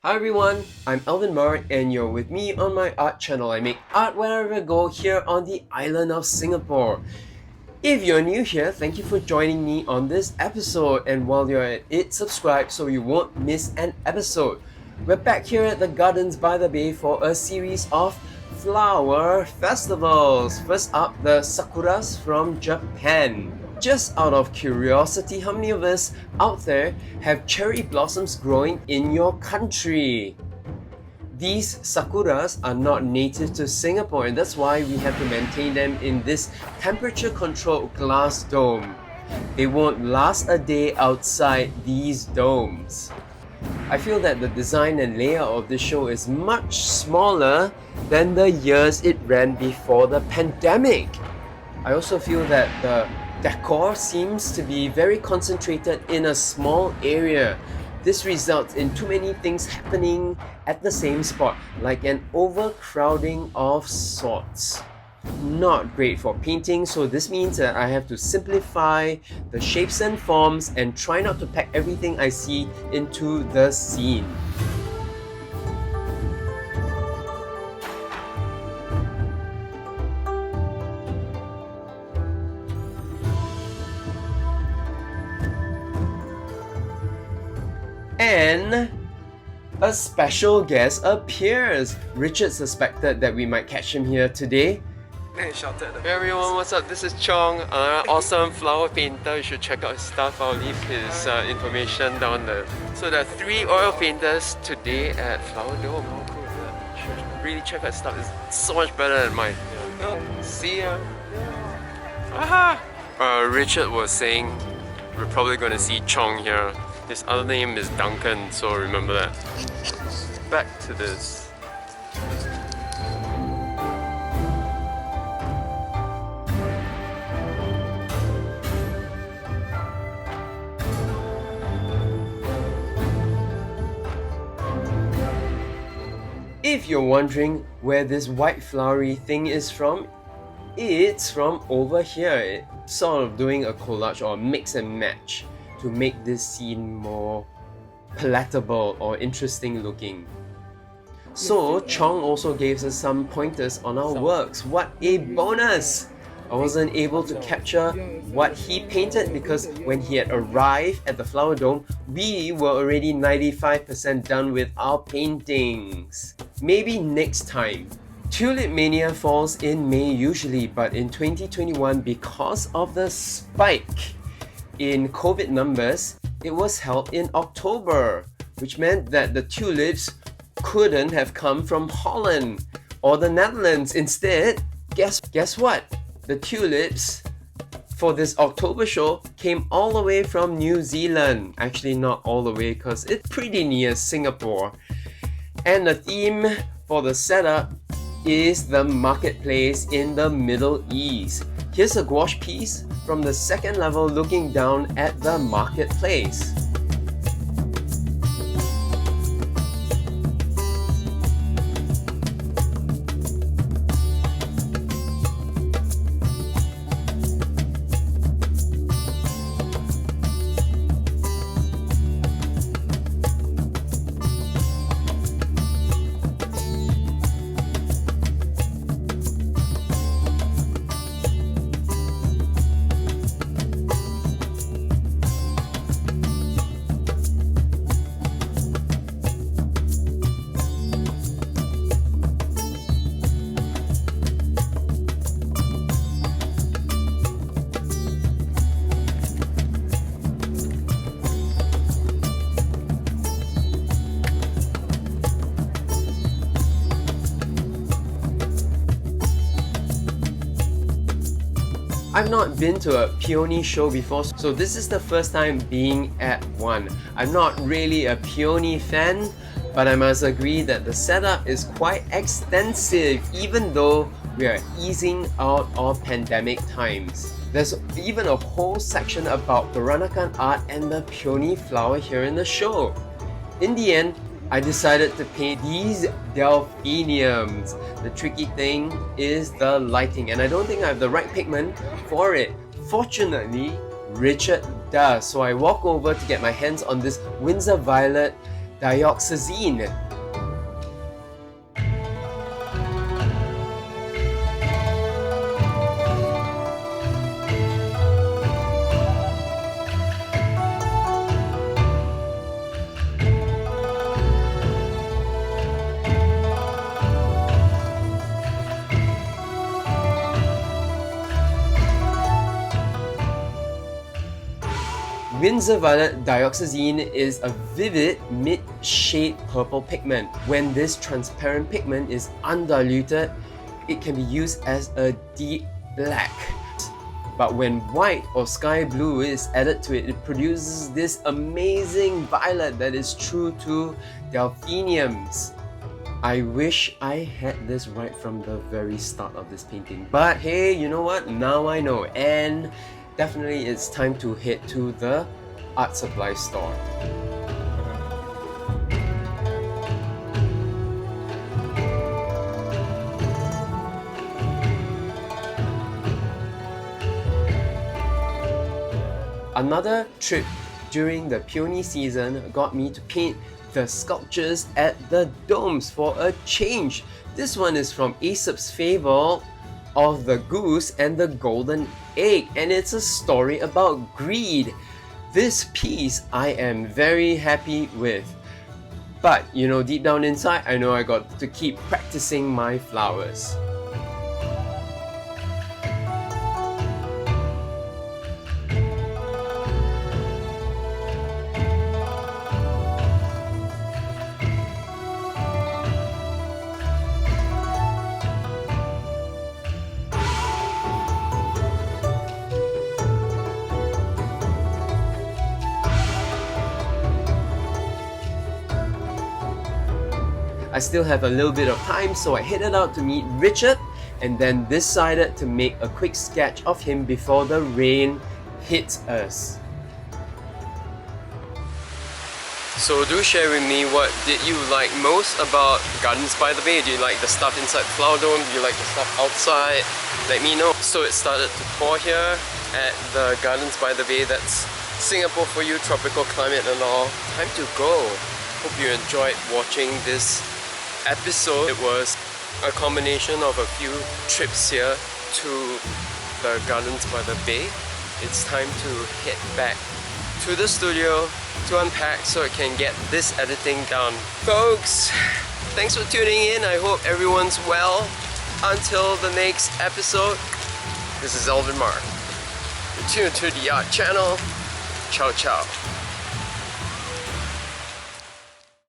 Hi everyone, I'm Alvin and you're with me on my art channel. I make art wherever I go here on the island of Singapore. If you're new here, thank you for joining me on this episode, and while you're at it, subscribe so you won't miss an episode. We're back here at the Gardens by the Bay for a series of flower festivals. First up, the Sakuras from Japan. Just out of curiosity, how many of us out there have cherry blossoms growing in your country? These Sakuras are not native to Singapore, and that's why we have to maintain them in this temperature-controlled glass dome. They won't last a day outside these domes. I feel that the design and layout of this show is much smaller than the years it ran before the pandemic. I also feel that the decor seems to be very concentrated in a small area. This results in too many things happening at the same spot, like an overcrowding of sorts. Not great for painting, so this means that I have to simplify the shapes and forms and try not to pack everything I see into the scene. And a special guest appears. Richard suspected that we might catch him here today. Hey Everyone, what's up? This is Chong, awesome flower painter. You should check out his stuff. I'll leave his information down there. So there are 3 oil painters today at Flower Dome. How cool is that? You should really check out his stuff. It's so much better than mine. See ya! Aha! Richard was saying we're probably going to see Chong here. His other name is Duncan, so remember that. Back to this. If you're wondering where this white flowery thing is from, it's from over here. It's sort of doing a collage or mix and match to make this scene more palatable or interesting looking. So Chong also gave us some pointers on our works. What a bonus! I wasn't able to capture what he painted because when he had arrived at the Flower Dome, we were already 95% done with our paintings. Maybe next time. TulipMania falls in May usually, but in 2021, because of the spike in COVID numbers, it was held in October, which meant that the tulips couldn't have come from Holland or the Netherlands. Instead, guess what? The tulips for this October show came all the way from New Zealand. Actually, not all the way because it's pretty near Singapore. And the theme for the setup is the marketplace in the Middle East. Here's a gouache piece from the second level looking down at the marketplace. I've not been to a Peony show before, so this is the first time being at one. I'm not really a Peony fan, but I must agree that the setup is quite extensive even though we are easing out of pandemic times. There's even a whole section about Peranakan art and the peony flower here in the show. In the end, I decided to paint these Delphiniums. The tricky thing is the lighting, and I don't think I have the right pigment for it. Fortunately, Richard does, so I walk over to get my hands on this Windsor Violet dioxazine. Windsor Violet dioxazine is a vivid mid-shade purple pigment. When this transparent pigment is undiluted, it can be used as a deep black. But when white or sky blue is added to it, it produces this amazing violet that is true to Delphiniums. I wish I had this right from the very start of this painting. But hey, you know what? Now I know. And definitely it's time to head to the art supply store. Another trip during the Peony season got me to paint the sculptures at the domes for a change. This one is from Aesop's fable of the goose and the golden egg, and it's a story about greed. This piece I am very happy with, but you know, deep down inside I know I got to keep practicing my flowers. I still have a little bit of time, so I headed out to meet Richard and then decided to make a quick sketch of him before the rain hits us. So do share with me, what did you like most about Gardens by the Bay? Do you like the stuff inside the flower dome? Do you like the stuff outside? Let me know. So it started to pour here at the Gardens by the Bay. That's Singapore for you, tropical climate and all. Time to go. Hope you enjoyed watching this episode. It was a combination of a few trips here to the Gardens by the Bay. It's time to head back to the studio to unpack so I can get this editing done. Folks, thanks for tuning in. I hope everyone's well. Until the next episode, this is Alvin. You're tuned to the Art Channel. Ciao ciao.